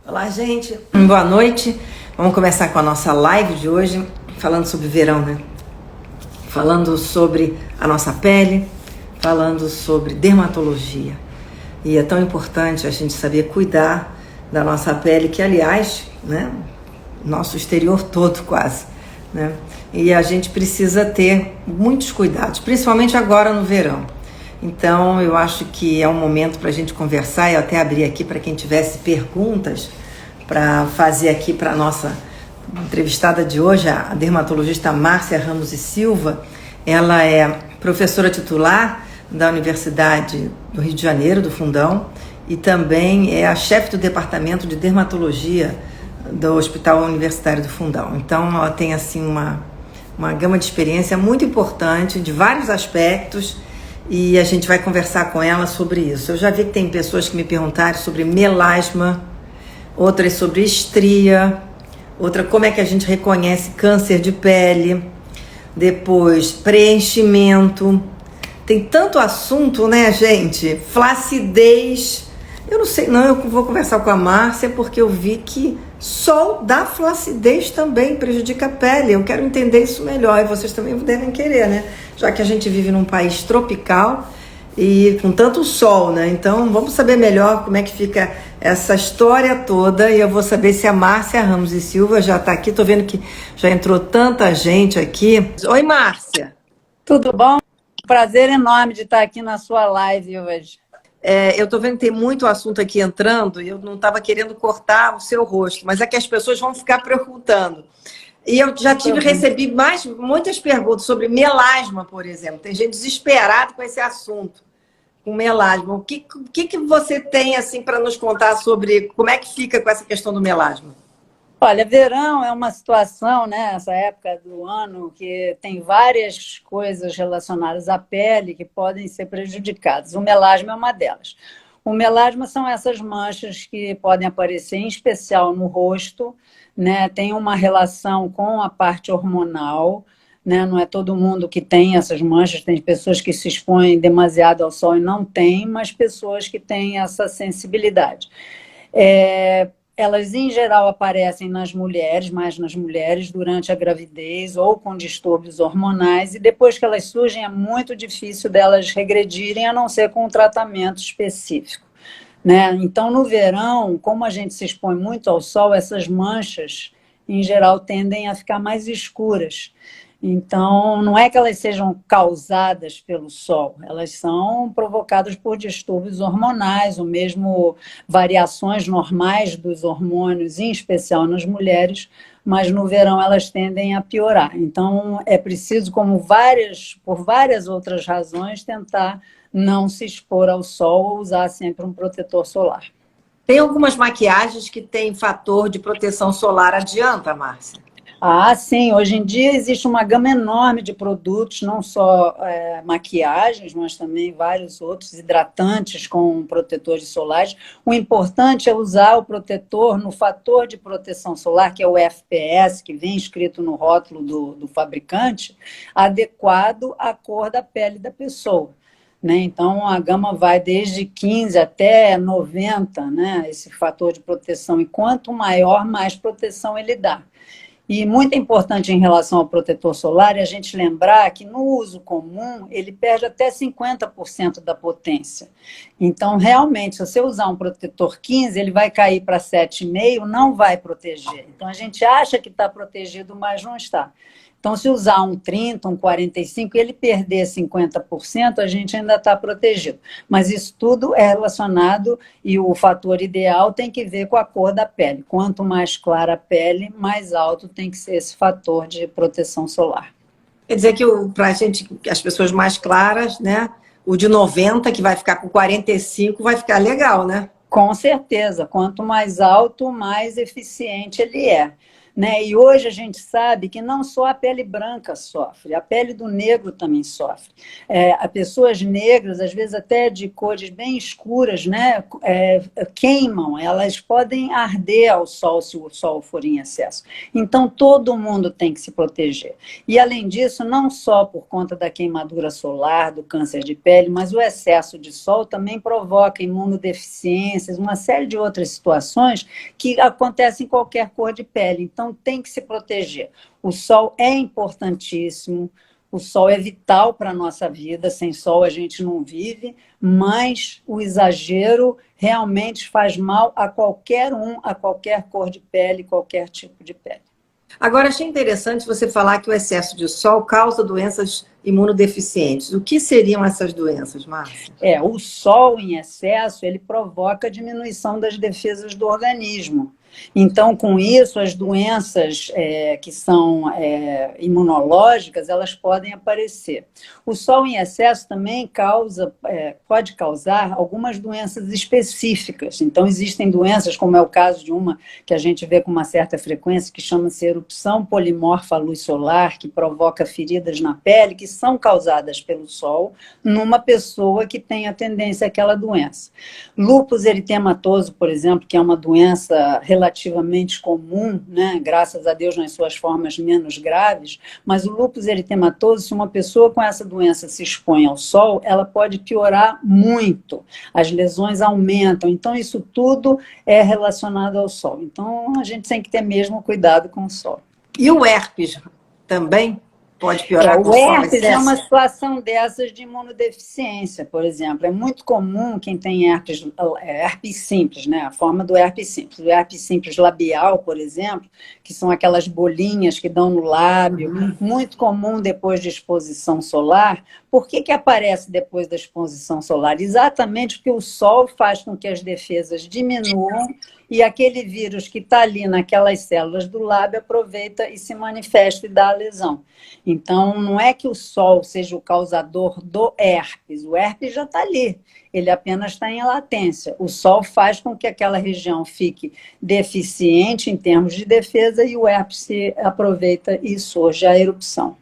Olá, gente. Boa noite. Vamos começar com a nossa live de hoje, falando sobre verão, né? Falando sobre a nossa pele, falando sobre dermatologia. E é tão importante a gente saber cuidar da nossa pele, que, aliás, né, nosso exterior todo quase, né? E a gente precisa ter muitos cuidados, principalmente agora no verão. Então, eu acho que é um momento para a gente conversar. Eu até abri aqui para quem tivesse perguntas para fazer aqui para a nossa entrevistada de hoje, a dermatologista Márcia Ramos e Silva. Ela é professora titular da Universidade do Rio de Janeiro, do Fundão, e também é a chefe do departamento de dermatologia do Hospital Universitário do Fundão. Então, ela tem assim uma gama de experiência muito importante, de vários aspectos, e a gente vai conversar com ela sobre isso. Eu já vi que tem pessoas que me perguntaram sobre melasma, outras sobre estria, outra como é que a gente reconhece câncer de pele, depois preenchimento. Tem tanto assunto, né, gente? Flacidez. Eu não sei, não, eu vou conversar com a Márcia porque eu vi que sol dá flacidez também, prejudica a pele. Eu quero entender isso melhor e vocês também devem querer, né? Já que a gente vive num país tropical e com tanto sol, né? Então vamos saber melhor como é que fica essa história toda, e eu vou saber se a Márcia Ramos e Silva já está aqui. Tô vendo que já entrou tanta gente aqui. Oi, Márcia. Tudo bom? Prazer enorme de estar aqui na sua live hoje. Eu tô vendo que tem muito assunto aqui entrando e eu não estava querendo cortar o seu rosto, mas é que as pessoas vão ficar perguntando. E eu já recebi muitas perguntas sobre melasma, por exemplo. Tem gente desesperada com esse assunto, com melasma. O que você tem assim para nos contar sobre como é que fica com essa questão do melasma? Olha, verão é uma situação, né, essa época do ano, que tem várias coisas relacionadas à pele que podem ser prejudicadas. O melasma é uma delas. O melasma são essas manchas que podem aparecer, em especial no rosto, né? Tem uma relação com a parte hormonal, né? Não é todo mundo que tem essas manchas, tem pessoas que se expõem demasiado ao sol e não têm, mas pessoas que têm essa sensibilidade. Elas, em geral, aparecem nas mulheres, mais nas mulheres, durante a gravidez ou com distúrbios hormonais, e depois que elas surgem é muito difícil delas regredirem, a não ser com um tratamento específico, né? Então, no verão, como a gente se expõe muito ao sol, essas manchas, em geral, tendem a ficar mais escuras. Então, não é que elas sejam causadas pelo sol, elas são provocadas por distúrbios hormonais, ou mesmo variações normais dos hormônios, em especial nas mulheres, mas no verão elas tendem a piorar. Então, é preciso, por várias outras razões, tentar não se expor ao sol ou usar sempre um protetor solar. Tem algumas maquiagens que têm fator de proteção solar. Adianta, Márcia? Ah, sim. Hoje em dia existe uma gama enorme de produtos, não só maquiagens, mas também vários outros hidratantes com protetores solares. O importante é usar o protetor no fator de proteção solar, que é o FPS, que vem escrito no rótulo do fabricante, adequado à cor da pele da pessoa, né? Então, a gama vai desde 15 até 90, né? Esse fator de proteção. E quanto maior, mais proteção ele dá. E muito importante em relação ao protetor solar é a gente lembrar que no uso comum ele perde até 50% da potência. Então, realmente, se você usar um protetor 15, ele vai cair para 7,5, não vai proteger. Então, a gente acha que está protegido, mas não está. Então, se usar um 30, um 45 e ele perder 50%, a gente ainda está protegido. Mas isso tudo é relacionado e o fator ideal tem que ver com a cor da pele. Quanto mais clara a pele, mais alto tem que ser esse fator de proteção solar. Quer dizer que para a gente, as pessoas mais claras, né? O de 90, que vai ficar com 45, vai ficar legal, né? Com certeza. Quanto mais alto, mais eficiente ele é. né? E hoje a gente sabe que não só a pele branca sofre, a pele do negro também sofre. As pessoas negras, às vezes até de cores bem escuras, né? Queimam, elas podem arder ao sol se o sol for em excesso. Então, todo mundo tem que se proteger. E, além disso, não só por conta da queimadura solar, do câncer de pele, mas o excesso de sol também provoca imunodeficiências, uma série de outras situações que acontecem em qualquer cor de pele. Então, tem que se proteger. O sol é importantíssimo, o sol é vital para a nossa vida, sem sol a gente não vive, mas o exagero realmente faz mal a qualquer um, a qualquer cor de pele, qualquer tipo de pele. Agora, achei interessante você falar que o excesso de sol causa doenças imunodeficientes. O que seriam essas doenças, Márcia? O sol em excesso, ele provoca diminuição das defesas do organismo. Então, com isso, as doenças que são imunológicas, elas podem aparecer. O sol em excesso também pode causar algumas doenças específicas. Então, existem doenças, como é o caso de uma que a gente vê com uma certa frequência, que chama-se erupção polimorfa à luz solar, que provoca feridas na pele, que são causadas pelo sol numa pessoa que tem a tendência àquela doença. Lúpus eritematoso, por exemplo, que é uma doença relativamente comum, né, graças a Deus nas suas formas menos graves, mas o lúpus eritematoso, se uma pessoa com essa doença se expõe ao sol, ela pode piorar muito, as lesões aumentam, então isso tudo é relacionado ao sol. Então a gente tem que ter mesmo cuidado com o sol. E o herpes também pode piorar com o sol? O herpes é uma situação dessas de imunodeficiência, por exemplo. É muito comum quem tem herpes simples, né? A forma do herpes simples. O herpes simples labial, por exemplo, que são aquelas bolinhas que dão no lábio, muito comum depois de exposição solar. Por que aparece depois da exposição solar? Exatamente porque o sol faz com que as defesas diminuam e aquele vírus que está ali naquelas células do lábio aproveita e se manifesta e dá a lesão. Então, não é que o sol seja o causador do herpes, o herpes já está ali, ele apenas está em latência. O sol faz com que aquela região fique deficiente em termos de defesa e o herpes se aproveita e surge a erupção.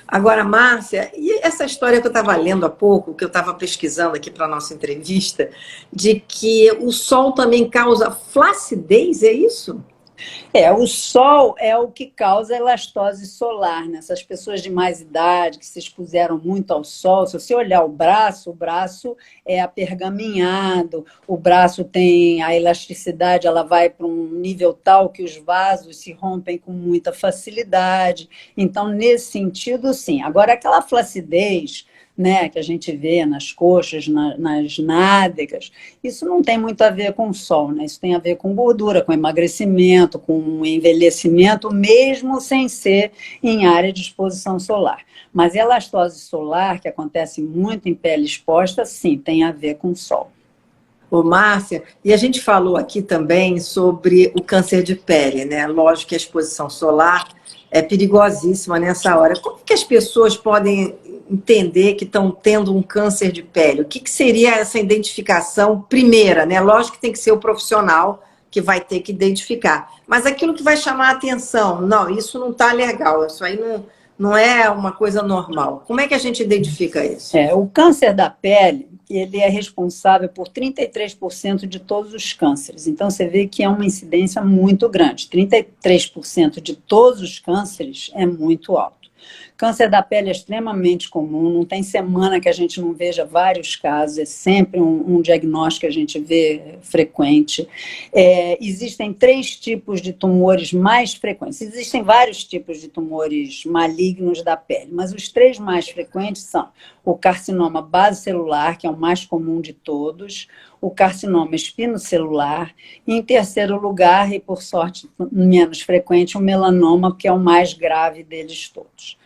Agora, Márcia, e essa história que eu estava lendo há pouco, que eu estava pesquisando aqui para a nossa entrevista, de que o sol também causa flacidez, é isso? O sol é o que causa elastose solar nessas pessoas de mais idade que se expuseram muito ao sol. Se você olhar o braço é apergaminhado, o braço tem a elasticidade, ela vai para um nível tal que os vasos se rompem com muita facilidade. Então, nesse sentido, sim. Agora, aquela flacidez, né, que a gente vê nas coxas, nas nádegas, isso não tem muito a ver com o sol, né? Isso tem a ver com gordura, com emagrecimento, com envelhecimento, mesmo sem ser em área de exposição solar. Mas a elastose solar, que acontece muito em pele exposta, sim, tem a ver com o sol. Ô, Márcia, e a gente falou aqui também sobre o câncer de pele, né? Lógico que a exposição solar é perigosíssima nessa hora. Como que as pessoas podem entender que estão tendo um câncer de pele? O que seria essa identificação primeira, né? Lógico que tem que ser o profissional que vai ter que identificar. Mas aquilo que vai chamar a atenção, não, isso não está legal, isso aí não é uma coisa normal. Como é que a gente identifica isso? O câncer da pele, ele é responsável por 33% de todos os cânceres. Então, você vê que é uma incidência muito grande. 33% de todos os cânceres é muito alto. Câncer da pele é extremamente comum, não tem semana que a gente não veja vários casos, é sempre um diagnóstico que a gente vê frequente. Existem 3 tipos de tumores mais frequentes. Existem vários tipos de tumores malignos da pele, mas os 3 mais frequentes são o carcinoma basocelular, que é o mais comum de todos, o carcinoma espinocelular, e em terceiro lugar, e por sorte menos frequente, o melanoma, que é o mais grave deles todos.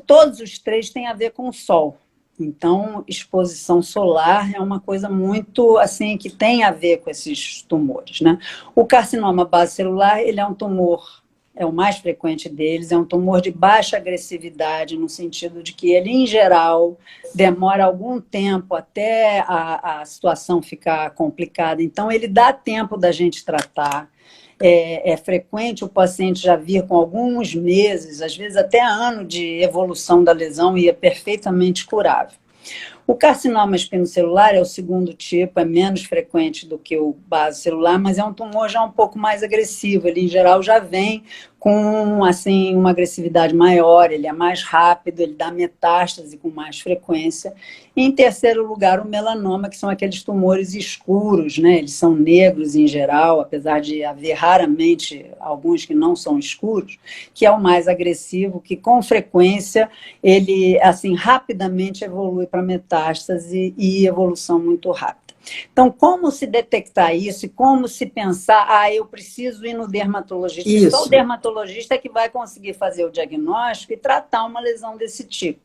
Todos os 3 têm a ver com o sol. Então, exposição solar é uma coisa muito, assim, que tem a ver com esses tumores, né? O carcinoma basocelular, ele é um tumor, é o mais frequente deles, é um tumor de baixa agressividade, no sentido de que ele, em geral, demora algum tempo até a situação ficar complicada. Então, ele dá tempo da gente tratar. é frequente o paciente já vir com alguns meses, às vezes até ano de evolução da lesão e é perfeitamente curável. O carcinoma espinocelular é o segundo tipo, é menos frequente do que o basocelular, mas é um tumor já um pouco mais agressivo. Ele, em geral, já vem com assim, uma agressividade maior, ele é mais rápido, ele dá metástase com mais frequência. E, em terceiro lugar, o melanoma, que são aqueles tumores escuros, né? Eles são negros em geral, apesar de haver raramente alguns que não são escuros, que é o mais agressivo, que com frequência ele assim rapidamente evolui para metástase e evolução muito rápida. Então, como se detectar isso e como se pensar, eu preciso ir no dermatologista. Isso. Só o dermatologista é que vai conseguir fazer o diagnóstico e tratar uma lesão desse tipo.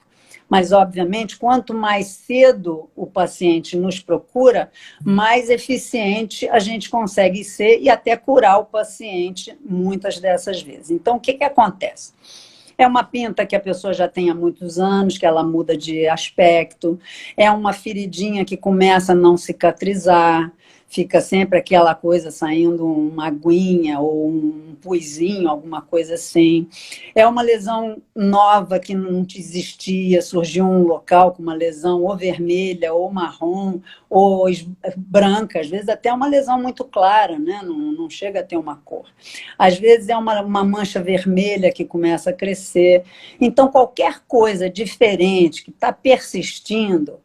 Mas, obviamente, quanto mais cedo o paciente nos procura, mais eficiente a gente consegue ser e até curar o paciente muitas dessas vezes. Então, o que acontece? É uma pinta que a pessoa já tem há muitos anos, que ela muda de aspecto. É uma feridinha que começa a não cicatrizar. Fica sempre aquela coisa saindo uma aguinha ou um puizinho, alguma coisa assim. É uma lesão nova que não existia, surgiu um local com uma lesão ou vermelha, ou marrom, ou branca, às vezes até uma lesão muito clara, né? Não chega a ter uma cor. Às vezes é uma mancha vermelha que começa a crescer. Então, qualquer coisa diferente que está persistindo,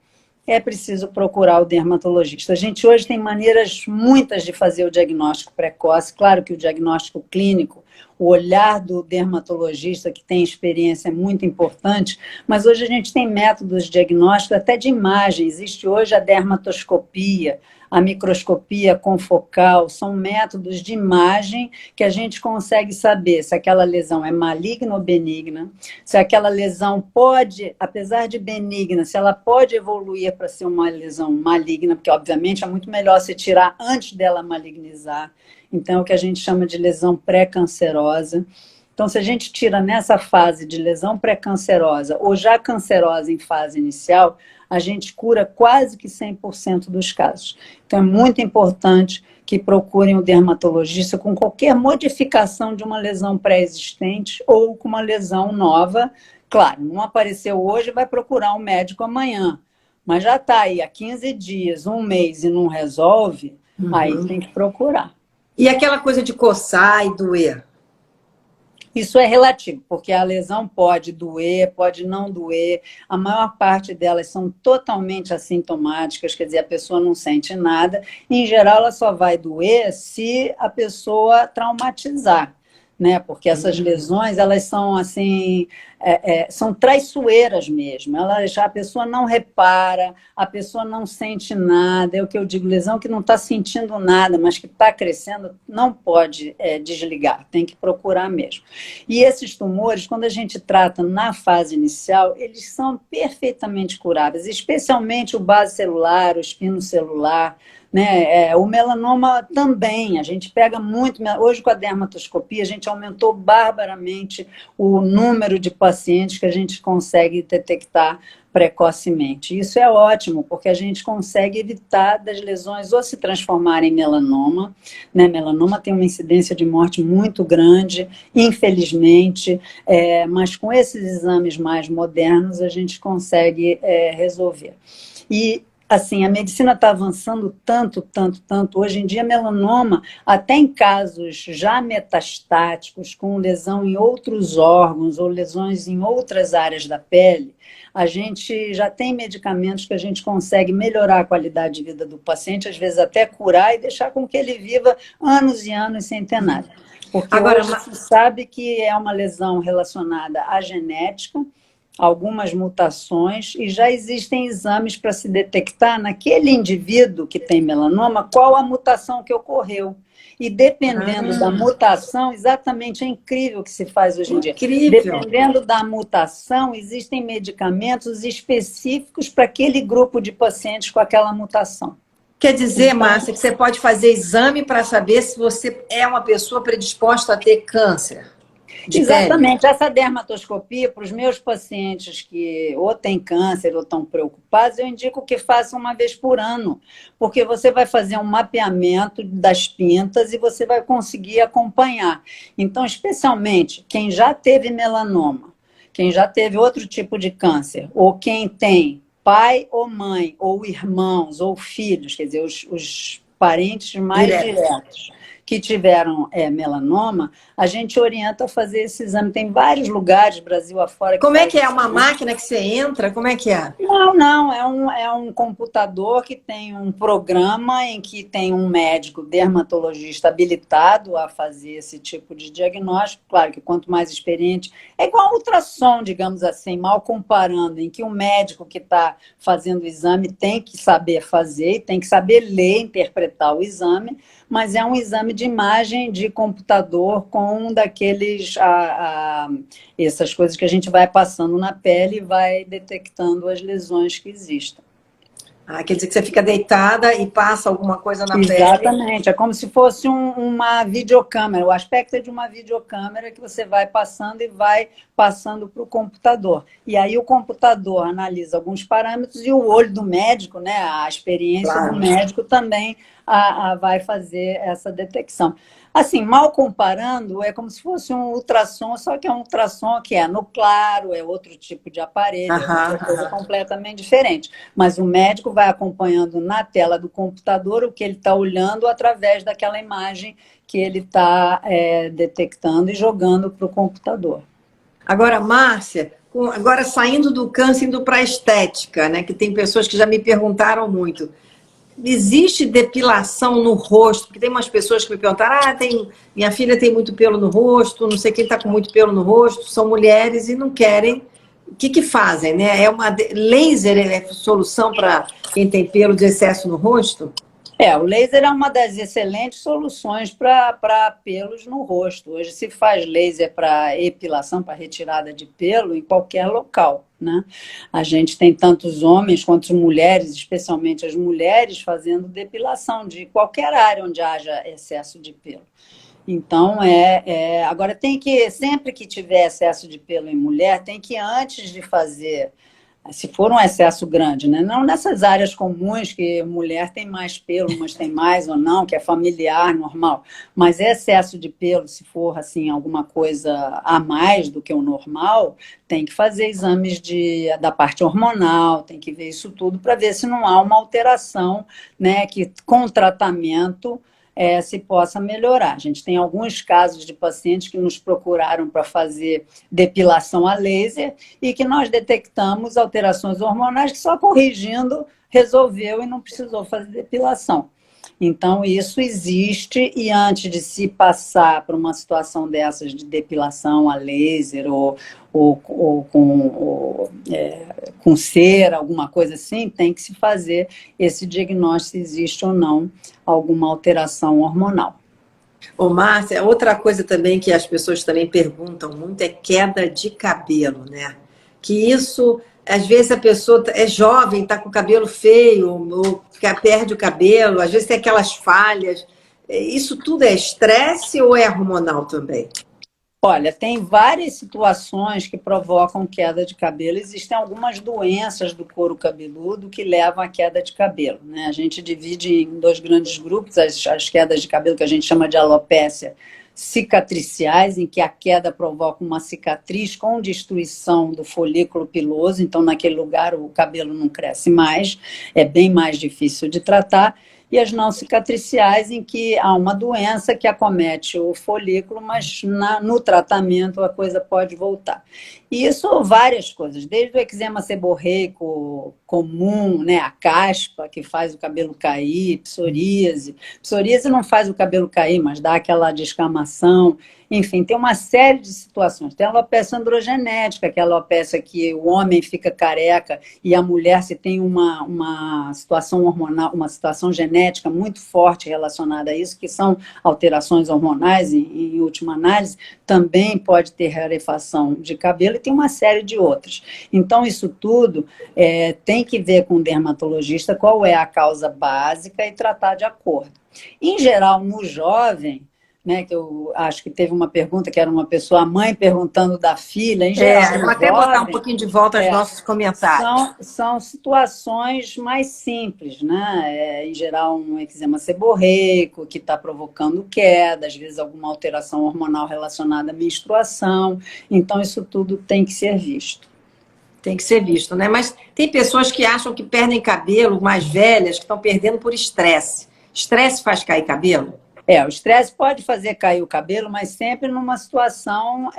é preciso procurar o dermatologista. A gente hoje tem maneiras muitas de fazer o diagnóstico precoce. Claro que o diagnóstico clínico, o olhar do dermatologista que tem experiência é muito importante, mas hoje a gente tem métodos de diagnóstico até de imagem. Existe hoje a dermatoscopia, a microscopia confocal, são métodos de imagem que a gente consegue saber se aquela lesão é maligna ou benigna, se aquela lesão pode, apesar de benigna, se ela pode evoluir para ser uma lesão maligna, porque obviamente é muito melhor se tirar antes dela malignizar. Então, é o que a gente chama de lesão pré-cancerosa. Então, se a gente tira nessa fase de lesão pré-cancerosa ou já cancerosa em fase inicial, a gente cura quase que 100% dos casos. Então, é muito importante que procurem o dermatologista com qualquer modificação de uma lesão pré-existente ou com uma lesão nova. Claro, não apareceu hoje, vai procurar um médico amanhã. Mas já está aí há 15 dias, um mês e não resolve, aí tem que procurar. E aquela coisa de coçar e doer? Isso é relativo, porque a lesão pode doer, pode não doer. A maior parte delas são totalmente assintomáticas, quer dizer, a pessoa não sente nada. Em geral, ela só vai doer se a pessoa traumatizar, né? Porque essas lesões, elas são assim, são traiçoeiras mesmo. A pessoa não repara, a pessoa não sente nada. É o que eu digo, lesão que não está sentindo nada, mas que está crescendo, não pode desligar, tem que procurar mesmo. E esses tumores, quando a gente trata na fase inicial, eles são perfeitamente curáveis, especialmente o basocelular, o espinocelular, né? O melanoma também, a gente pega muito, hoje com a dermatoscopia a gente aumentou barbaramente o número de pacientes que a gente consegue detectar precocemente. Isso é ótimo, porque a gente consegue evitar das lesões ou se transformarem em melanoma, né? Melanoma tem uma incidência de morte muito grande, infelizmente, mas com esses exames mais modernos a gente consegue resolver. E assim, a medicina está avançando tanto. Hoje em dia, melanoma, até em casos já metastáticos, com lesão em outros órgãos ou lesões em outras áreas da pele, a gente já tem medicamentos que a gente consegue melhorar a qualidade de vida do paciente, às vezes até curar e deixar com que ele viva anos e anos sem ter nada. Porque agora hoje se sabe que é uma lesão relacionada à genética, algumas mutações, e já existem exames para se detectar naquele indivíduo que tem melanoma qual a mutação que ocorreu. E dependendo da mutação, exatamente, é incrível o que se faz hoje em dia. Dependendo da mutação, existem medicamentos específicos para aquele grupo de pacientes com aquela mutação. Quer dizer, Márcia, que você pode fazer exame para saber se você é uma pessoa predisposta a ter câncer? de pele? Exatamente. Essa dermatoscopia, para os meus pacientes que ou têm câncer ou estão preocupados, eu indico que façam uma vez por ano, porque você vai fazer um mapeamento das pintas e você vai conseguir acompanhar. Então, especialmente quem já teve melanoma, quem já teve outro tipo de câncer, ou quem tem pai ou mãe, ou irmãos, ou filhos, quer dizer, os parentes mais Direto. diretos que tiveram melanoma, a gente orienta a fazer esse exame. Tem vários lugares, Brasil afora, que Como é faz que é esse uma exame. máquina que você entra? Como é que é? Não, não, é um computador que tem um programa em que tem um médico dermatologista habilitado a fazer esse tipo de diagnóstico. Claro que quanto mais experiente, é igual ao ultrassom, digamos assim, mal comparando, em que o médico que está fazendo o exame tem que saber fazer, tem que saber ler, interpretar o exame, mas é um exame de imagem de computador com um daqueles essas coisas que a gente vai passando na pele e vai detectando as lesões que existem. Ah, quer dizer que você fica deitada e passa alguma coisa na pele. Exatamente, é como se fosse uma videocâmera, o aspecto é de uma videocâmera que você vai passando e vai passando para o computador. E aí o computador analisa alguns parâmetros e o olho do médico, né, a experiência do Claro. médico também vai fazer essa detecção. Assim, mal comparando, é como se fosse um ultrassom, só que é um ultrassom que é no claro, é outro tipo de aparelho, é Aham, outra coisa aham. completamente diferente. Mas o médico vai acompanhando na tela do computador o que ele está olhando através daquela imagem que ele está detectando e jogando para o computador. Agora, Márcia, agora saindo do câncer, indo para a estética, né? Que tem pessoas que já me perguntaram muito. Existe depilação no rosto? Porque tem umas pessoas que me perguntaram: minha filha tem muito pelo no rosto, não sei quem está com muito pelo no rosto, são mulheres e não querem. O que fazem, né? Laser é solução para quem tem pelo de excesso no rosto? O laser é uma das excelentes soluções para pelos no rosto. Hoje se faz laser para epilação, para retirada de pelo em qualquer local, né? A gente tem tantos homens quanto mulheres, especialmente as mulheres, fazendo depilação de qualquer área onde haja excesso de pelo. Então, agora tem que, sempre que tiver excesso de pelo em mulher, tem que, antes de fazer, se for um excesso grande, né? Não nessas áreas comuns que mulher tem mais pelo, mas tem mais ou não, que é familiar, normal, mas excesso de pelo, se for assim alguma coisa a mais do que o normal, tem que fazer exames da parte hormonal, tem que ver isso tudo para ver se não há uma alteração, né, que com tratamento se possa melhorar. A gente tem alguns casos de pacientes que nos procuraram para fazer depilação a laser e que nós detectamos alterações hormonais que só corrigindo resolveu e não precisou fazer depilação. Então, isso existe e antes de se passar para uma situação dessas de depilação a laser com cera, alguma coisa assim, tem que se fazer esse diagnóstico se existe ou não alguma alteração hormonal. Ô, Márcia, outra coisa também que as pessoas também perguntam muito é queda de cabelo, né? Que isso, às vezes a pessoa é jovem, está com o cabelo feio, ou perde o cabelo, às vezes tem aquelas falhas. Isso tudo é estresse ou é hormonal também? Olha, tem várias situações que provocam queda de cabelo. Existem algumas doenças do couro cabeludo que levam à queda de cabelo, né? A gente divide em dois grandes grupos, as quedas de cabelo que a gente chama de alopécia cicatriciais, em que a queda provoca uma cicatriz com destruição do folículo piloso, então naquele lugar o cabelo não cresce mais, é bem mais difícil de tratar, e as não cicatriciais, em que há uma doença que acomete o folículo, mas no tratamento a coisa pode voltar. E isso várias coisas, desde o eczema seborreico comum, né, a caspa, que faz o cabelo cair, psoríase. Psoríase não faz o cabelo cair, mas dá aquela descamação. Enfim, tem uma série de situações. Tem a alopecia androgenética, que é a alopecia que o homem fica careca e a mulher, se tem uma situação hormonal, uma situação genética muito forte relacionada a isso, que são alterações hormonais, em última análise, também pode ter rarefação de cabelo e tem uma série de outras. Então, isso tudo tem que ver com o dermatologista qual é a causa básica e tratar de acordo. Em geral, no jovem, né, que eu acho que teve uma pergunta que era uma pessoa, a mãe perguntando da filha, em geral, Vou até botar um pouquinho de volta aos nossos comentários. são situações mais simples, né? Em geral, um eczema seborreico, que está provocando queda, às vezes alguma alteração hormonal relacionada à menstruação. Então, isso tudo tem que ser visto. Tem que ser visto, né? Mas tem pessoas que acham que perdem cabelo, mais velhas, que estão perdendo por estresse. Estresse faz cair cabelo? O estresse pode fazer cair o cabelo, mas sempre numa situação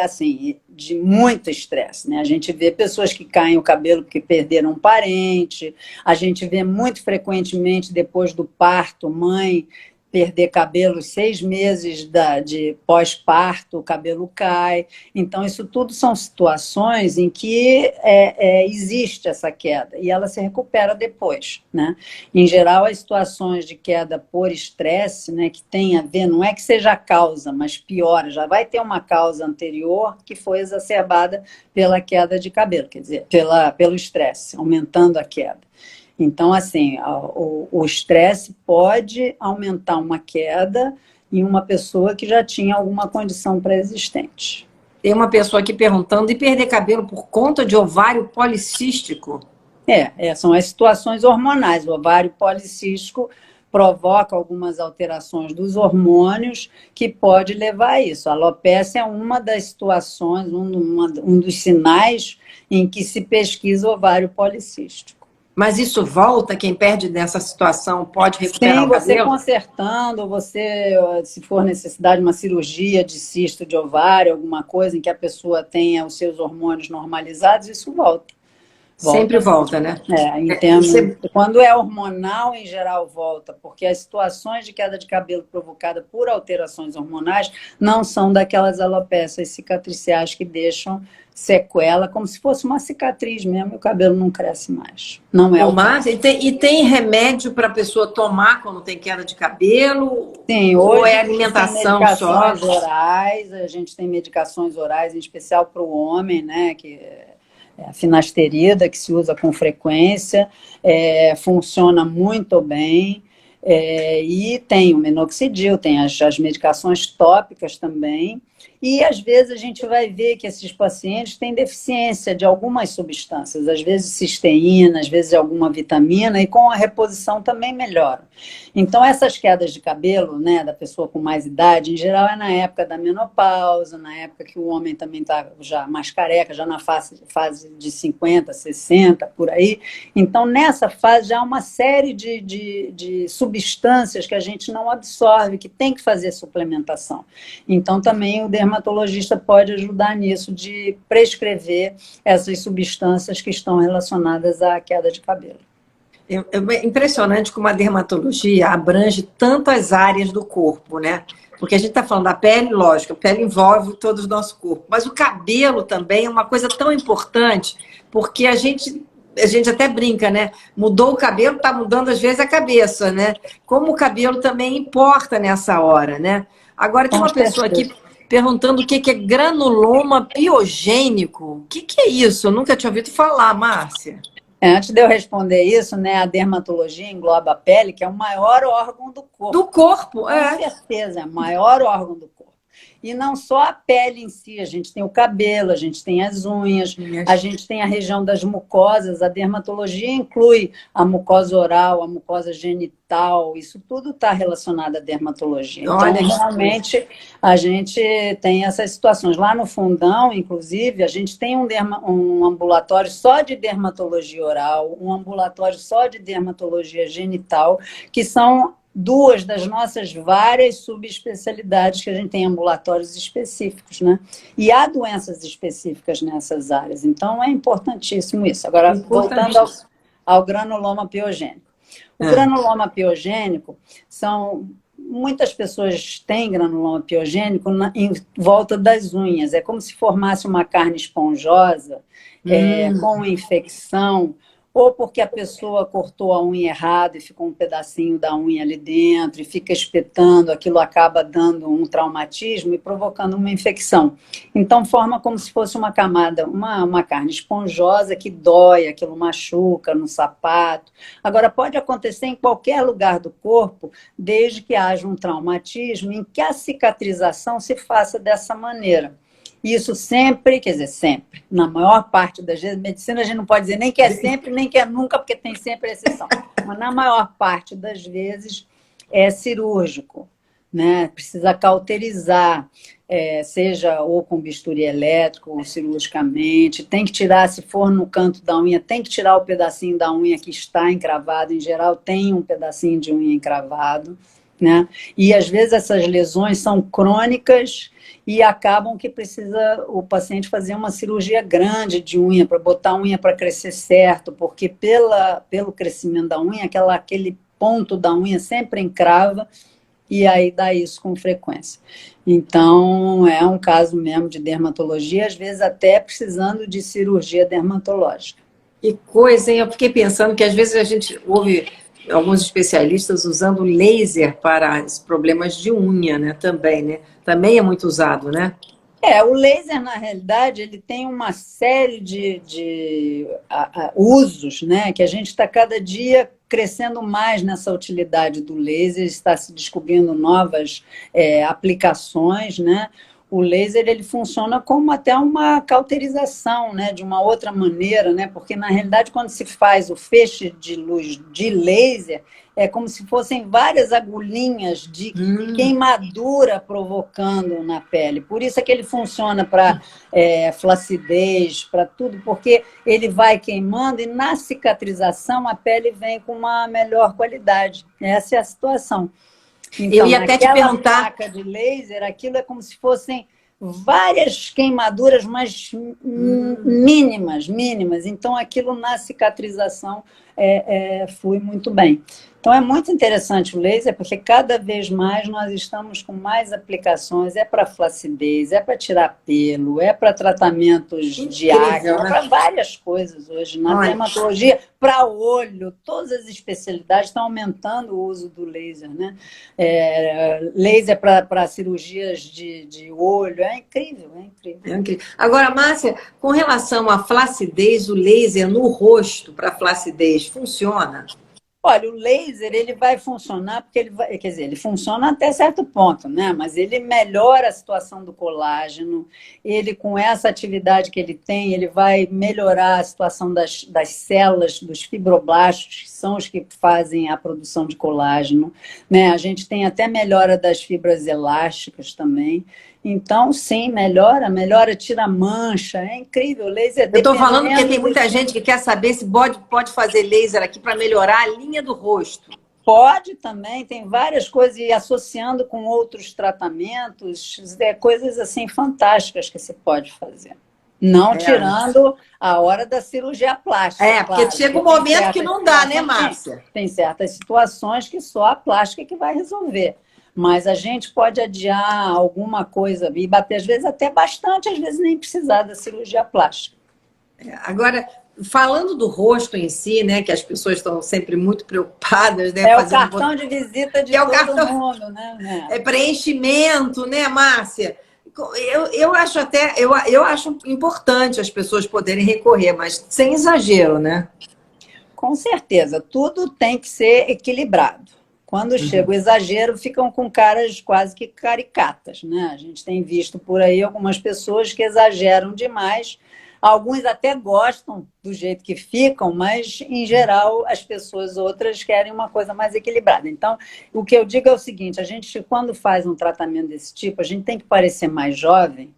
assim, de muito estresse, né? A gente vê pessoas que caem o cabelo porque perderam um parente, a gente vê muito frequentemente depois do parto, mãe perder cabelo 6 meses de pós-parto, o cabelo cai. Então, isso tudo são situações em que existe essa queda e ela se recupera depois, né? Em geral, as situações de queda por estresse, né, que tem a ver, não é que seja a causa, mas piora, já vai ter uma causa anterior que foi exacerbada pela queda de cabelo, quer dizer, pelo estresse, aumentando a queda. Então, assim, o estresse pode aumentar uma queda em uma pessoa que já tinha alguma condição pré-existente. Tem uma pessoa aqui perguntando, e perder cabelo por conta de ovário policístico? São as situações hormonais. O ovário policístico provoca algumas alterações dos hormônios que pode levar a isso. A alopecia é uma das situações, um dos sinais em que se pesquisa ovário policístico. Mas isso volta? Quem perde nessa situação pode recuperar o cabelo? Sim, você consertando, se for necessidade, uma cirurgia de cisto de ovário, alguma coisa em que a pessoa tenha os seus hormônios normalizados, isso volta. Sempre volta, né? Quando é hormonal, em geral, volta, porque as situações de queda de cabelo provocada por alterações hormonais não são daquelas alopécias cicatriciais que deixam sequela, como se fosse uma cicatriz mesmo, e o cabelo não cresce mais. Não é o caso. E tem remédio para a pessoa tomar quando tem queda de cabelo? Sim, ou hoje é alimentação medicações só? orais, a gente tem medicações orais, em especial para o homem, né, que a finasterida, que se usa com frequência, funciona muito bem, e tem o minoxidil, tem as medicações tópicas também, e às vezes a gente vai ver que esses pacientes têm deficiência de algumas substâncias, às vezes cisteína, às vezes alguma vitamina, e com a reposição também melhora. Então, essas quedas de cabelo, né, da pessoa com mais idade, em geral é na época da menopausa, na época que o homem também está já mais careca, já na fase de 50, 60, por aí. Então, nessa fase já há uma série de substâncias que a gente não absorve, que tem que fazer suplementação. Então, também o dermatologista pode ajudar nisso, de prescrever essas substâncias que estão relacionadas à queda de cabelo. É impressionante como a dermatologia abrange tantas áreas do corpo, né? Porque a gente está falando da pele, lógico, a pele envolve todo o nosso corpo, mas o cabelo também é uma coisa tão importante, porque a gente até brinca, né? Mudou o cabelo, está mudando às vezes a cabeça, né? Como o cabelo também importa nessa hora, né? Agora tem uma pessoa aqui perguntando o que é granuloma piogênico. O que é isso? Eu nunca tinha ouvido falar, Márcia. Antes de eu responder isso, né, a dermatologia engloba a pele, que é o maior órgão do corpo. Do corpo, Com certeza, é o maior órgão do corpo. E não só a pele em si, a gente tem o cabelo, a gente tem as unhas, a gente tem a região das mucosas, a dermatologia inclui a mucosa oral, a mucosa genital, isso tudo está relacionado à dermatologia. Então, realmente, a gente tem essas situações. Lá no Fundão, inclusive, a gente tem um ambulatório só de dermatologia oral, um ambulatório só de dermatologia genital, que são duas das nossas várias subespecialidades que a gente tem ambulatórios específicos, né? E há doenças específicas nessas áreas, então é importantíssimo isso. Agora, voltando ao granuloma piogênico. O granuloma piogênico muitas pessoas têm granuloma piogênico em volta das unhas, é como se formasse uma carne esponjosa, com infecção, ou porque a pessoa cortou a unha errado e ficou um pedacinho da unha ali dentro e fica espetando, aquilo acaba dando um traumatismo e provocando uma infecção. Então, forma como se fosse uma camada, uma carne esponjosa que dói, aquilo machuca no sapato. Agora, pode acontecer em qualquer lugar do corpo, desde que haja um traumatismo em que a cicatrização se faça dessa maneira. Isso sempre, quer dizer, sempre, na maior parte das vezes, medicina a gente não pode dizer nem que é sempre, nem que é nunca, porque tem sempre exceção. Mas na maior parte das vezes é cirúrgico, né? Precisa cauterizar, seja ou com bisturi elétrico ou cirurgicamente. Tem que tirar, se for no canto da unha, tem que tirar o pedacinho da unha que está encravado. Em geral, tem um pedacinho de unha encravado, né? E às vezes essas lesões são crônicas e acabam que precisa o paciente fazer uma cirurgia grande de unha, para botar a unha para crescer certo, porque pelo crescimento da unha, aquele ponto da unha sempre encrava, e aí dá isso com frequência. Então, é um caso mesmo de dermatologia, às vezes até precisando de cirurgia dermatológica. Que coisa, hein? Eu fiquei pensando que às vezes a gente ouve alguns especialistas usando laser para os problemas de unha, né? Também, né? Também é muito usado, né? O laser, na realidade, ele tem uma série de usos, né? Que a gente está cada dia crescendo mais nessa utilidade do laser, está se descobrindo novas aplicações, né? O laser ele funciona como até uma cauterização, né, de uma outra maneira, né, porque na realidade quando se faz o feixe de luz de laser é como se fossem várias agulhinhas de queimadura provocando na pele. Por isso é que ele funciona para flacidez, para tudo, porque ele vai queimando e na cicatrização a pele vem com uma melhor qualidade. Essa é a situação. Então, eu ia até te perguntar. Placa de laser, aquilo é como se fossem várias queimaduras, mas mínimas. Então, aquilo na cicatrização flui muito bem. Então, é muito interessante o laser, porque cada vez mais nós estamos com mais aplicações. É para flacidez, é para tirar pelo, é para tratamentos de acne, né? Para várias coisas hoje. Na dermatologia, para olho, todas as especialidades estão aumentando o uso do laser, né? Laser para cirurgias de olho, é incrível. É incrível. Agora, Márcia, com relação à flacidez, o laser no rosto para flacidez funciona? Olha, o laser ele vai funcionar porque ele funciona até certo ponto, né? Mas ele melhora a situação do colágeno. Ele, com essa atividade que ele tem, ele vai melhorar a situação das células, dos fibroblastos, que são os que fazem a produção de colágeno, né? A gente tem até melhora das fibras elásticas também. Então, sim, melhora, tira mancha, é incrível. Laser. Eu estou falando porque tem muita gente que quer saber se pode fazer laser aqui para melhorar a linha do rosto. Pode também, tem várias coisas, e associando com outros tratamentos, coisas assim fantásticas que se pode fazer. Não tirando a hora da cirurgia plástica. Porque chega um momento que não dá, né, Márcia? Tem certas situações que só a plástica que vai resolver. Mas a gente pode adiar alguma coisa e bater, às vezes, até bastante, às vezes nem precisar da cirurgia plástica. Agora, falando do rosto em si, né, que as pessoas estão sempre muito preocupadas, né? É o cartão de visita de todo mundo, né? É preenchimento, né, Márcia? Eu acho importante as pessoas poderem recorrer, mas sem exagero, né? Com certeza, tudo tem que ser equilibrado. Quando chega o exagero, ficam com caras quase que caricatas, né? A gente tem visto por aí algumas pessoas que exageram demais. Alguns até gostam do jeito que ficam, mas, em geral, as pessoas outras querem uma coisa mais equilibrada. Então, o que eu digo é o seguinte, a gente, quando faz um tratamento desse tipo, a gente tem que parecer mais jovem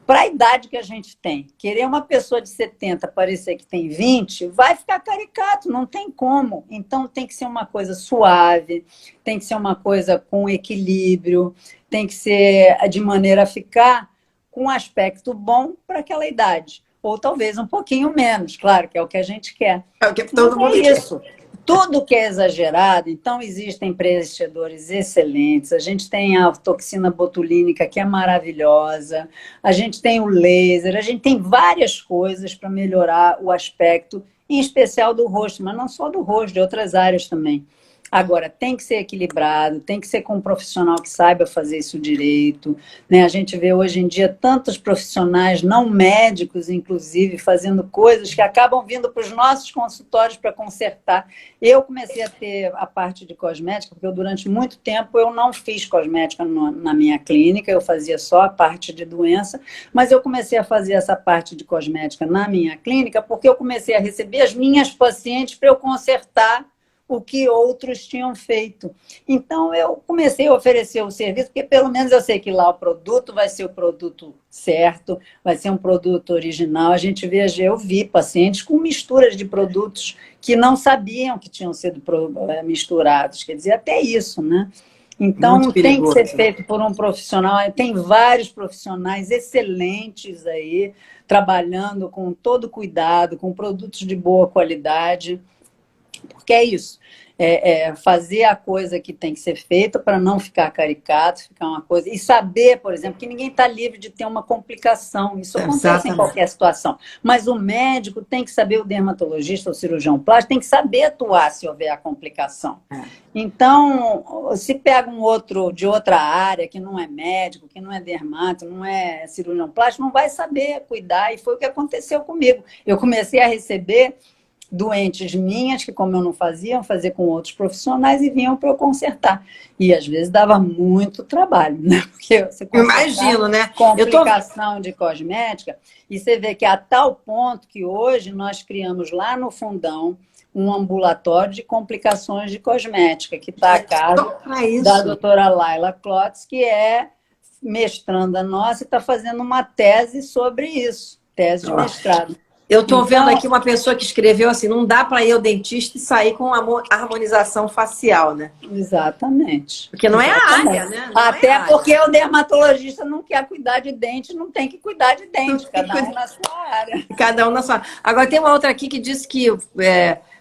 para a idade que a gente tem. Querer uma pessoa de 70 parecer que tem 20, vai ficar caricato, não tem como. Então, tem que ser uma coisa suave, tem que ser uma coisa com equilíbrio, tem que ser de maneira a ficar com um aspecto bom para aquela idade. Ou talvez um pouquinho menos, claro, que é o que a gente quer. É o que todo mundo quer. Isso. Tudo que é exagerado, então existem preenchedores excelentes, a gente tem a toxina botulínica, que é maravilhosa, a gente tem o laser, a gente tem várias coisas para melhorar o aspecto em especial do rosto, mas não só do rosto, de outras áreas também. Agora, tem que ser equilibrado, tem que ser com um profissional que saiba fazer isso direito, né? A gente vê hoje em dia tantos profissionais, não médicos, inclusive, fazendo coisas que acabam vindo para os nossos consultórios para consertar. Eu comecei a ter a parte de cosmética, porque durante muito tempo eu não fiz cosmética na minha clínica, eu fazia só a parte de doença, mas eu comecei a fazer essa parte de cosmética na minha clínica porque eu comecei a receber as minhas pacientes para eu consertar o que outros tinham feito. Então, eu comecei a oferecer o serviço, porque pelo menos eu sei que lá o produto vai ser o produto certo, vai ser um produto original. A gente vê, eu vi pacientes com misturas de produtos que não sabiam que tinham sido misturados. Quer dizer, até isso, né? Então, tem que ser feito por um profissional. Tem vários profissionais excelentes aí, trabalhando com todo cuidado, com produtos de boa qualidade. Porque é isso, fazer a coisa que tem que ser feita para não ficar caricato, ficar uma coisa... E saber, por exemplo, que ninguém está livre de ter uma complicação. Isso acontece em qualquer situação. Mas o médico tem que saber, o dermatologista, o cirurgião plástico, tem que saber atuar se houver a complicação. Então, se pega um outro de outra área, que não é médico, que não é dermato, não é cirurgião plástico, não vai saber cuidar. E foi o que aconteceu comigo. Eu comecei a receber doentes minhas, que como eu não fazia, iam fazer com outros profissionais e vinham para eu consertar. E às vezes dava muito trabalho, né? Porque você imagino, né? Complicação de cosmética, e você vê que a tal ponto que hoje nós criamos lá no Fundão um ambulatório de complicações de cosmética, que está a cargo da doutora Laila Klotz, que é mestranda nossa e está fazendo uma tese sobre isso, tese de mestrado. Eu estou vendo aqui uma pessoa que escreveu assim, não dá para ir ao dentista e sair com harmonização facial, né? Exatamente. Porque não é a área, né? Até porque o dermatologista não quer cuidar de dente, não tem que cuidar de dente, cada um na sua área. Cada um na sua. Agora tem uma outra aqui que diz que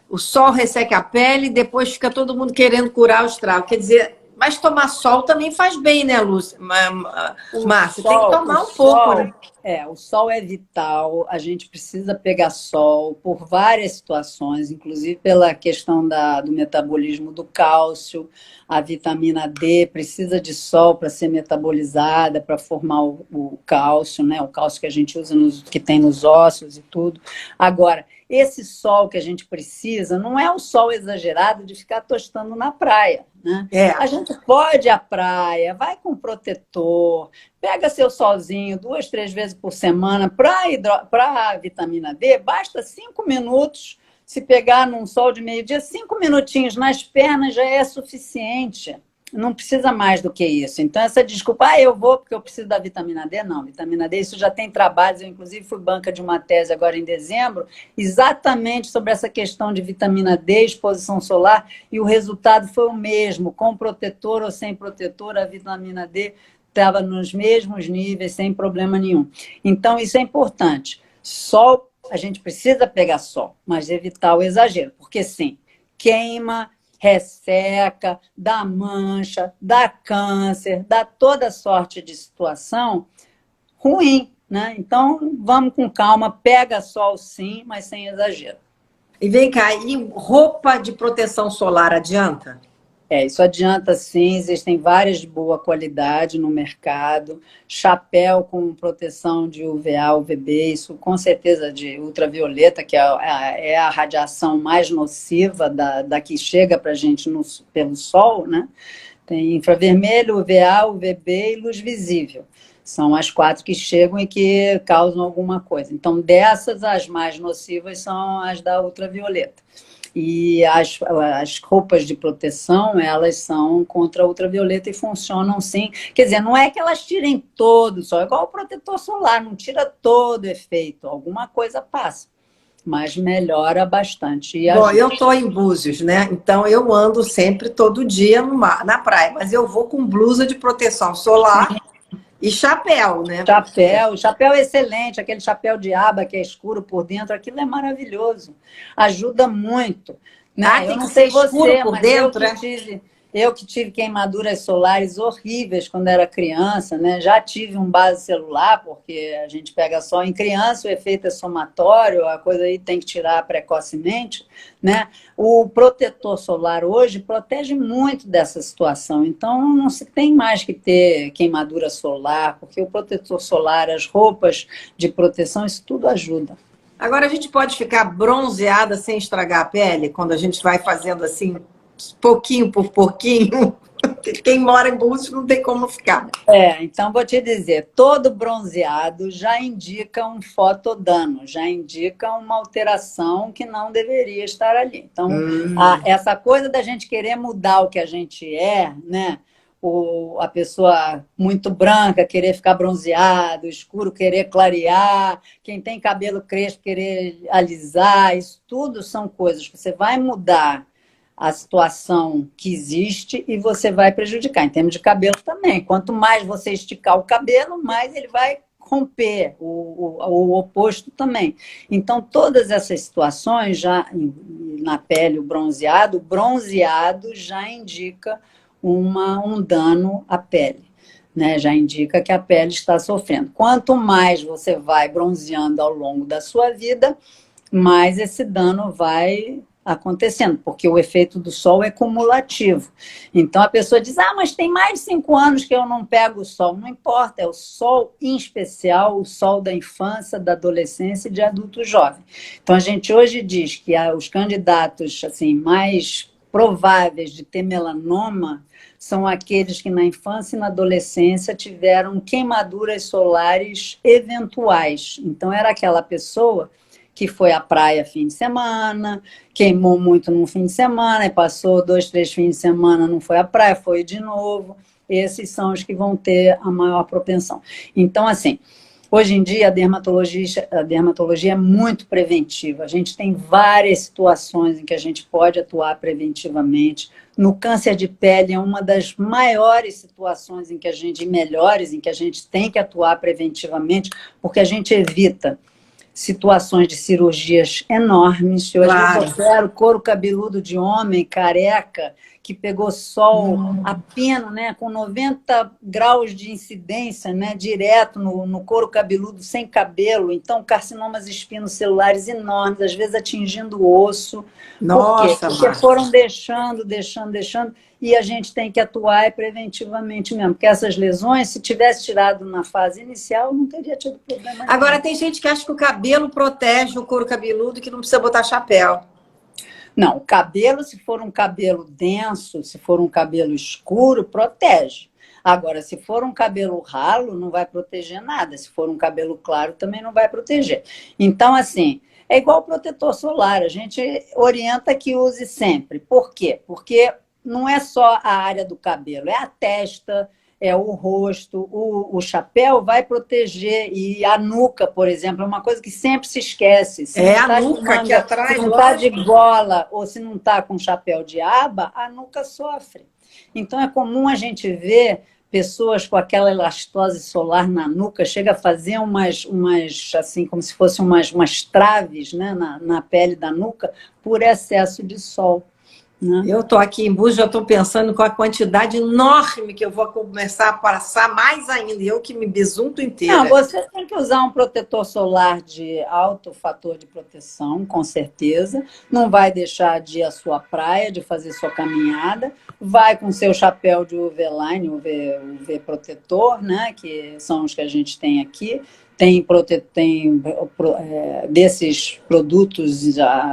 o sol resseca a pele e depois fica todo mundo querendo curar o estrago. Quer dizer, mas tomar sol também faz bem, né, Lúcia? Márcia, tem que tomar um pouco, né? O sol é vital, a gente precisa pegar sol por várias situações, inclusive pela questão do metabolismo do cálcio, a vitamina D precisa de sol para ser metabolizada, para formar o cálcio, né? O cálcio que a gente usa, que tem nos ossos e tudo. Agora, esse sol que a gente precisa não é o sol exagerado de ficar tostando na praia, né? A gente pode ir à praia, vai com protetor, pega seu solzinho 2, 3 vezes por semana para vitamina D, basta 5 minutos. Se pegar num sol de meio-dia, 5 minutinhos nas pernas já é suficiente. Não precisa mais do que isso. Então, essa desculpa, eu vou porque eu preciso da vitamina D, não. Vitamina D, isso já tem trabalhos. Eu, inclusive, fui banca de uma tese agora em dezembro, exatamente sobre essa questão de vitamina D, exposição solar, e o resultado foi o mesmo. Com protetor ou sem protetor, a vitamina D estava nos mesmos níveis, sem problema nenhum. Então, isso é importante. Sol, a gente precisa pegar sol, mas evitar o exagero, porque sim, queima, resseca, dá mancha, dá câncer, dá toda sorte de situação ruim, né? Então, vamos com calma, pega sol sim, mas sem exagero. E vem cá, e roupa de proteção solar adianta? Isso adianta sim, existem várias de boa qualidade no mercado, chapéu com proteção de UVA, UVB, isso com certeza de ultravioleta, que é a radiação mais nociva da que chega para a gente pelo sol, né? Tem infravermelho, UVA, UVB e luz visível. São as 4 que chegam e que causam alguma coisa. Então, dessas, as mais nocivas são as da ultravioleta. E as roupas de proteção, elas são contra a ultravioleta e funcionam sim. Quer dizer, não é que elas tirem todo o sol, é igual o protetor solar, não tira todo o efeito, alguma coisa passa, mas melhora bastante. Bom, eu estou em Búzios, né? Então eu ando sempre, todo dia na praia, mas eu vou com blusa de proteção solar e chapéu, né? Chapéu é excelente, aquele chapéu de aba que é escuro por dentro, aquilo é maravilhoso, ajuda muito. Né? Tem que ser escuro por dentro, né? Eu que tive queimaduras solares horríveis quando era criança, né? Já tive um base celular, porque a gente pega só em criança, o efeito é somatório, a coisa aí tem que tirar precocemente, né? O protetor solar hoje protege muito dessa situação, então não se tem mais que ter queimadura solar, porque o protetor solar, as roupas de proteção, isso tudo ajuda. Agora, a gente pode ficar bronzeada sem estragar a pele, quando a gente vai fazendo assim, pouquinho por pouquinho? Quem mora em Búzios não tem como ficar. Então vou te dizer, todo bronzeado já indica um fotodano, já indica uma alteração que não deveria estar ali. Então, essa coisa da gente querer mudar o que a gente é, né? A pessoa muito branca querer ficar bronzeado, escuro querer clarear, quem tem cabelo crespo querer alisar, isso tudo são coisas que você vai mudar a situação que existe e você vai prejudicar. Em termos de cabelo também. Quanto mais você esticar o cabelo, mais ele vai romper, o oposto também. Então, todas essas situações, já na pele, o bronzeado já indica um dano à pele. Né? Já indica que a pele está sofrendo. Quanto mais você vai bronzeando ao longo da sua vida, mais esse dano vai acontecendo, porque o efeito do sol é cumulativo. Então a pessoa diz, mas tem mais de 5 anos que eu não pego o sol. Não importa, é o sol em especial, o sol da infância, da adolescência e de adulto jovem. Então a gente hoje diz que os candidatos assim, mais prováveis de ter melanoma são aqueles que na infância e na adolescência tiveram queimaduras solares eventuais. Então era aquela pessoa que foi à praia fim de semana, queimou muito num fim de semana, e passou 2, 3 fins de semana, não foi à praia, foi de novo. Esses são os que vão ter a maior propensão. Então, assim, hoje em dia a dermatologia é muito preventiva. A gente tem várias situações em que a gente pode atuar preventivamente. No câncer de pele é uma das maiores situações melhores em que a gente tem que atuar preventivamente, porque a gente evita situações de cirurgias enormes. Eu, às vezes, opero couro cabeludo de homem careca que pegou sol a pena, né, com 90 graus de incidência, né, direto no couro cabeludo, sem cabelo. Então, carcinomas espinocelulares enormes, às vezes atingindo o osso. Nossa, por quê? Porque foram deixando, e a gente tem que atuar preventivamente mesmo, porque essas lesões, se tivesse tirado na fase inicial, não teria tido problema nenhum. Agora, tem gente que acha que o cabelo protege o couro cabeludo e que não precisa botar chapéu. Não, o cabelo, se for um cabelo denso, se for um cabelo escuro, protege. Agora, se for um cabelo ralo, não vai proteger nada. Se for um cabelo claro, também não vai proteger. Então, assim, é igual o protetor solar. A gente orienta que use sempre. Por quê? Porque não é só a área do cabelo, é a testa, é o rosto, o chapéu vai proteger, e a nuca, por exemplo, é uma coisa que sempre se esquece. Se a nuca aqui atrás. Se não está de gola ou se não está com chapéu de aba, a nuca sofre. Então é comum a gente ver pessoas com aquela elastose solar na nuca, chega a fazer umas assim, como se fossem umas traves, né, na pele da nuca, por excesso de sol. Eu estou aqui em Búzios, já estou pensando com a quantidade enorme que eu vou começar a passar mais ainda. Eu que me besunto inteira. Não, você tem que usar um protetor solar de alto fator de proteção, com certeza. Não vai deixar de ir à sua praia, de fazer sua caminhada. Vai com seu chapéu de UV-Line, UV protetor, né? Que são os que a gente tem aqui. Tem desses produtos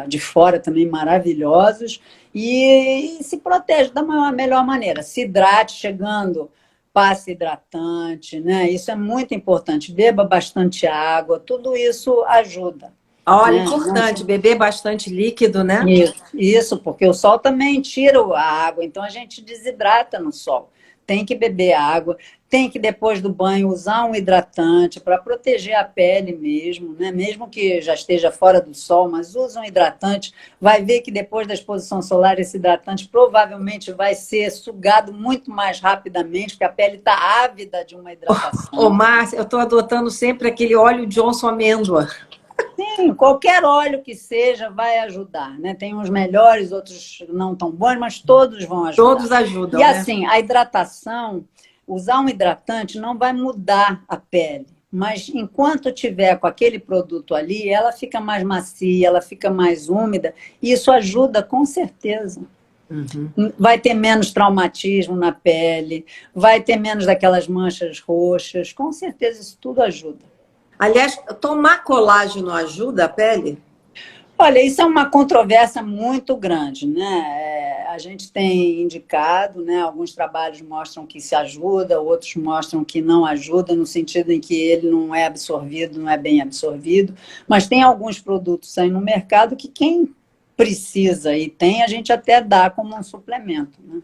de fora também maravilhosos. E se protege da melhor maneira. Se hidrate chegando, passe hidratante, né? Isso é muito importante. Beba bastante água, tudo isso ajuda. Olha, importante, beber bastante líquido, né? Isso, porque o sol também tira a água, então a gente desidrata no sol. Tem que beber água, tem que, depois do banho, usar um hidratante para proteger a pele mesmo, né? Mesmo que já esteja fora do sol, mas usa um hidratante. Vai ver que depois da exposição solar, esse hidratante provavelmente vai ser sugado muito mais rapidamente, porque a pele está ávida de uma hidratação. Ô, Márcia, eu estou adotando sempre aquele óleo Johnson amêndoa. Sim, qualquer óleo que seja vai ajudar, né? Tem uns melhores, outros não tão bons, mas todos vão ajudar. Todos E ajudam, né? assim, a hidratação, usar um hidratante não vai mudar a pele, mas enquanto tiver com aquele produto ali, ela fica mais macia, ela fica mais úmida, e isso ajuda com certeza. Vai ter menos traumatismo na pele, vai ter menos daquelas manchas roxas, com certeza isso tudo ajuda. Aliás, tomar colágeno ajuda a pele? Olha, isso é uma controvérsia muito grande, né? A gente tem indicado, né? Alguns trabalhos mostram que se ajuda, outros mostram que não ajuda, no sentido em que ele não é absorvido, não é bem absorvido. Mas tem alguns produtos aí no mercado que quem precisa e tem, a gente até dá como um suplemento, né?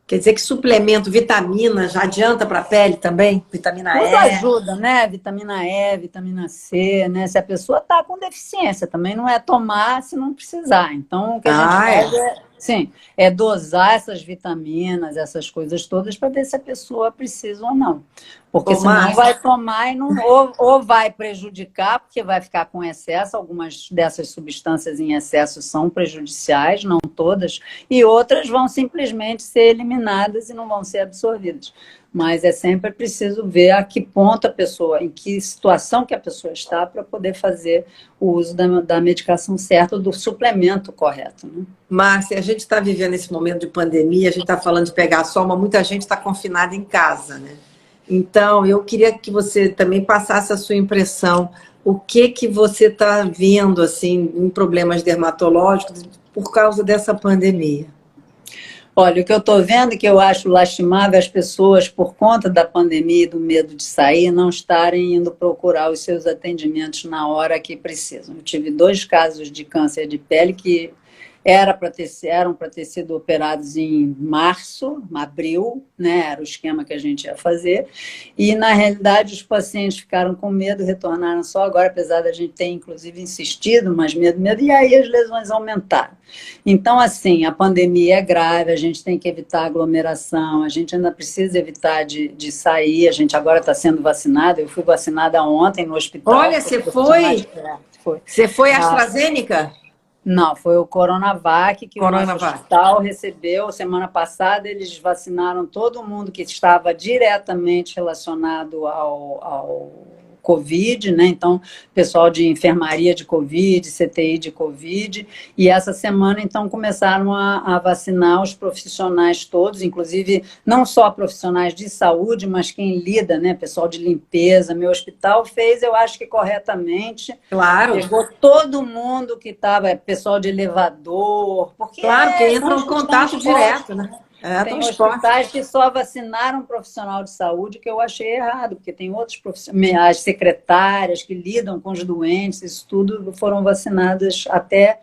Quer dizer que suplemento, vitamina, já adianta para a pele também? Vitamina Tudo E. ajuda, né? Vitamina E, vitamina C, né? Se a pessoa está com deficiência, também não é tomar se não precisar. Então, o que a gente faz sim, é dosar essas vitaminas, essas coisas todas, para ver se a pessoa precisa ou não. Porque senão vai tomar e não, ou vai prejudicar, porque vai ficar com excesso. Algumas dessas substâncias em excesso são prejudiciais, não todas, e outras vão simplesmente ser eliminadas e não vão ser absorvidas. Mas é sempre preciso ver a que ponto a pessoa, em que situação que a pessoa está, para poder fazer o uso da medicação certa, do suplemento correto, né? Márcia, a gente está vivendo esse momento de pandemia, a gente está falando de pegar sol, mas muita gente está confinada em casa, né? Então, eu queria que você também passasse a sua impressão. O que você está vendo, assim, em problemas dermatológicos por causa dessa pandemia? Olha, o que eu estou vendo, que eu acho lastimável, as pessoas, por conta da pandemia e do medo de sair, não estarem indo procurar os seus atendimentos na hora que precisam. Eu tive 2 casos de câncer de pele que eram para ter sido operados em março, abril, né? Era o esquema que a gente ia fazer. E, na realidade, os pacientes ficaram com medo, retornaram só agora, apesar da gente ter, inclusive, insistido, mas medo, e aí as lesões aumentaram. Então, assim, a pandemia é grave, a gente tem que evitar aglomeração, a gente ainda precisa evitar de sair, a gente agora está sendo vacinado, eu fui vacinada ontem no hospital. Olha, você foi? Você foi AstraZeneca? Não, foi o Coronavac que o nosso hospital recebeu. Semana passada eles vacinaram todo mundo que estava diretamente relacionado ao Covid, né? Então, pessoal de enfermaria de Covid, CTI de Covid, e essa semana, então, começaram a vacinar os profissionais todos, inclusive não só profissionais de saúde, mas quem lida, né? Pessoal de limpeza. Meu hospital fez, eu acho que corretamente. Claro. Pegou todo mundo que estava, pessoal de elevador, porque claro, que entra em contato direto, né? Tem hospitais que só vacinaram um profissional de saúde, que eu achei errado, porque tem outros profissionais, as secretárias que lidam com os doentes, isso tudo foram vacinadas até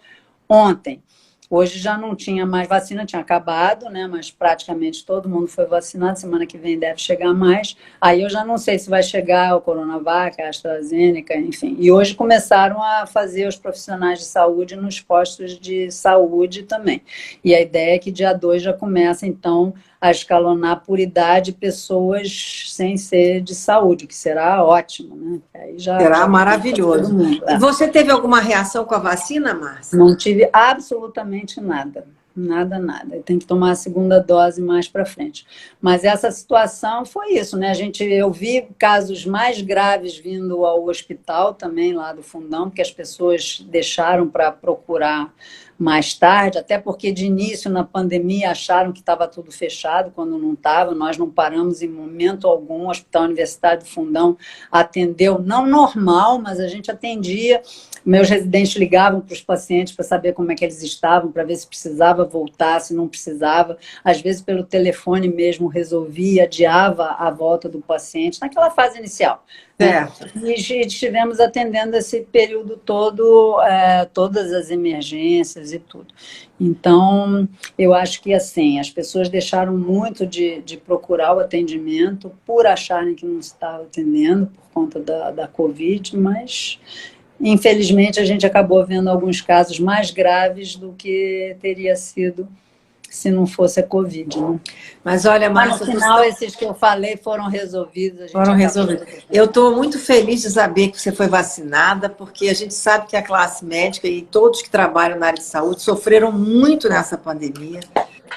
ontem. Hoje já não tinha mais vacina, tinha acabado, né? Mas praticamente todo mundo foi vacinado. Semana que vem deve chegar mais. Aí eu já não sei se vai chegar o Coronavac, a AstraZeneca, enfim. E hoje começaram a fazer os profissionais de saúde nos postos de saúde também. E a ideia é que dia 2 já começa, então, a escalonar por idade pessoas sem ser de saúde, que será ótimo, né? Aí será maravilhoso. E você teve alguma reação com a vacina, Márcia? Não tive absolutamente nada. Nada. Tem que tomar a segunda dose mais para frente. Mas essa situação foi isso, né? Eu vi casos mais graves vindo ao hospital também, lá do Fundão, porque as pessoas deixaram para procurar mais tarde, até porque de início na pandemia acharam que estava tudo fechado, quando não estava. Nós não paramos em momento algum. O Hospital Universitário do Fundão atendeu, não normal, mas a gente atendia. Meus residentes ligavam para os pacientes para saber como é que eles estavam, para ver se precisava voltar, se não precisava. Às vezes, pelo telefone mesmo, resolvia, adiava a volta do paciente, naquela fase inicial. E estivemos atendendo esse período todo, todas as emergências e tudo. Então, eu acho que assim, as pessoas deixaram muito de procurar o atendimento por acharem que não se estava atendendo por conta da Covid, mas infelizmente a gente acabou vendo alguns casos mais graves do que teria sido se não fosse a Covid, né? Mas olha, Mas no Márcia, final, esses que eu falei foram resolvidos. A gente foram acabou resolvidos. Eu estou muito feliz de saber que você foi vacinada, porque a gente sabe que a classe médica e todos que trabalham na área de saúde sofreram muito nessa pandemia,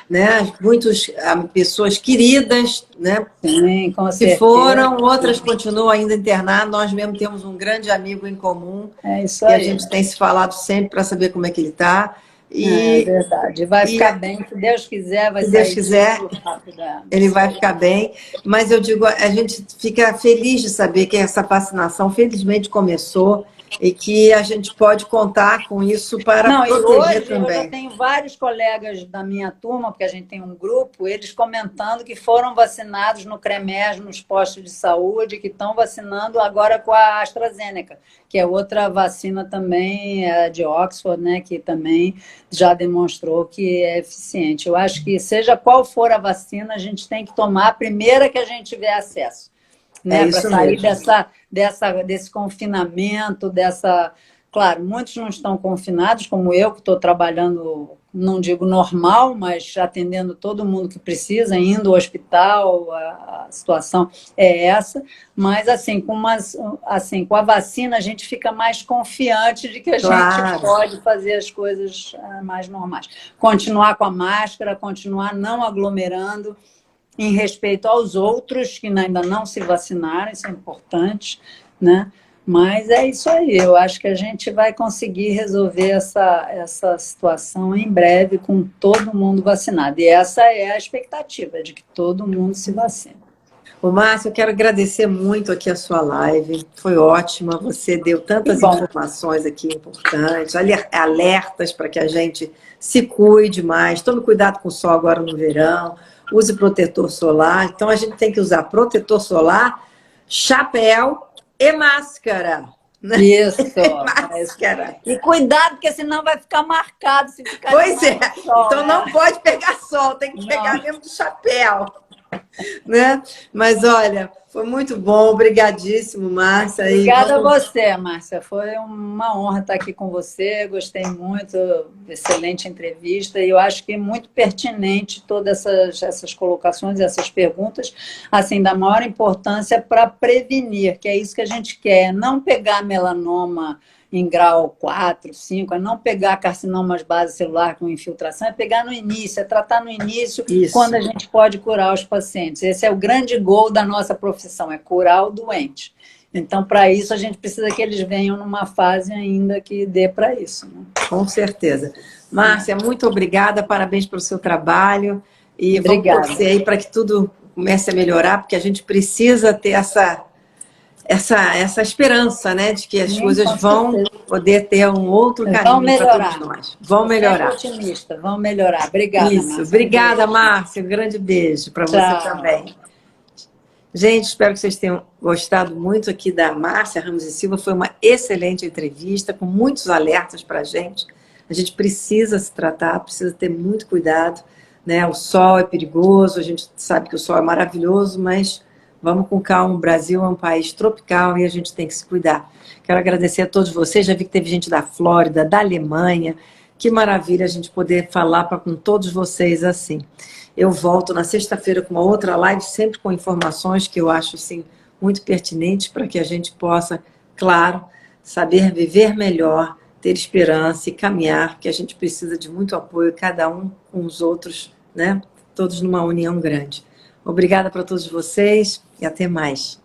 né? Muitas pessoas queridas, né? Sim, com Se certeza. foram, outras continuam ainda internadas. Nós mesmo temos um grande amigo em comum, É isso que a aí. gente tem se falado sempre para saber como é que ele está. É verdade. Vai ficar bem, se Deus quiser, vai se Deus sair quiser, tudo rápido. ele vai ficar bem. Mas eu digo, a gente fica feliz de saber que essa vacinação felizmente começou e que a gente pode contar com isso para Não, e proteger hoje eu já também. tenho vários colegas da minha turma, porque a gente tem um grupo, eles comentando que foram vacinados no CREMES, nos postos de saúde, que estão vacinando agora com a AstraZeneca, que é outra vacina também de Oxford, né, que também já demonstrou que é eficiente. Eu acho que seja qual for a vacina, a gente tem que tomar a primeira que a gente tiver acesso, né, para sair desse confinamento, dessa... Claro, muitos não estão confinados, como eu, que estou trabalhando, não digo normal, mas atendendo todo mundo que precisa, indo ao hospital, a situação é essa. Mas, assim, com a vacina, a gente fica mais confiante de que a gente pode fazer as coisas mais normais. Continuar com a máscara, continuar não aglomerando, em respeito aos outros que ainda não se vacinaram, isso é importante, né? Mas é isso aí, eu acho que a gente vai conseguir resolver essa situação em breve com todo mundo vacinado. E essa é a expectativa, de que todo mundo se vacine. Ô, Márcia, eu quero agradecer muito aqui a sua live, foi ótima, você deu tantas informações aqui importantes, alertas para que a gente se cuide mais, tome cuidado com o sol agora no verão, use protetor solar, então a gente tem que usar protetor solar, chapéu e máscara. Isso. Máscara. E cuidado, porque senão vai ficar marcado se ficar Pois é, sol, então não pode pegar sol, tem que pegar mesmo de chapéu. Né? Mas olha, foi muito bom, obrigadíssimo, Márcia. Obrigada a você, Márcia. Foi uma honra estar aqui com você. Gostei muito, excelente entrevista. E eu acho que é muito pertinente todas essas colocações, essas perguntas, assim, da maior importância para prevenir, que é isso que a gente quer, não pegar melanoma em grau 4, 5, é não pegar carcinomas base celular com infiltração, é pegar no início, é tratar no início, quando a gente pode curar os pacientes. Esse é o grande gol da nossa profissão, é curar o doente. Então, para isso, a gente precisa que eles venham numa fase ainda que dê para isso. Né? Com certeza. Márcia, muito obrigada, parabéns pelo seu trabalho e obrigada. Vamos torcer aí para que tudo comece a melhorar, porque a gente precisa ter essa esperança, né, de que as coisas vão poder ter um outro caminho para todos nós. Vão melhorar. Otimista, vão melhorar. Obrigada, isso, Márcia. Obrigada, Márcia. Um grande beijo para você também. Gente, espero que vocês tenham gostado muito aqui da Márcia Ramos e Silva. Foi uma excelente entrevista, com muitos alertas para a gente. A gente precisa se tratar, precisa ter muito cuidado, né? O sol é perigoso, a gente sabe que o sol é maravilhoso, mas vamos com calma, o Brasil é um país tropical e a gente tem que se cuidar. Quero agradecer a todos vocês, já vi que teve gente da Flórida, da Alemanha, que maravilha a gente poder falar com todos vocês assim. Eu volto na sexta-feira com uma outra live, sempre com informações que eu acho assim, muito pertinentes para que a gente possa, claro, saber viver melhor, ter esperança e caminhar, porque a gente precisa de muito apoio, cada um com os outros, né? Todos numa união grande. Obrigada para todos vocês e até mais.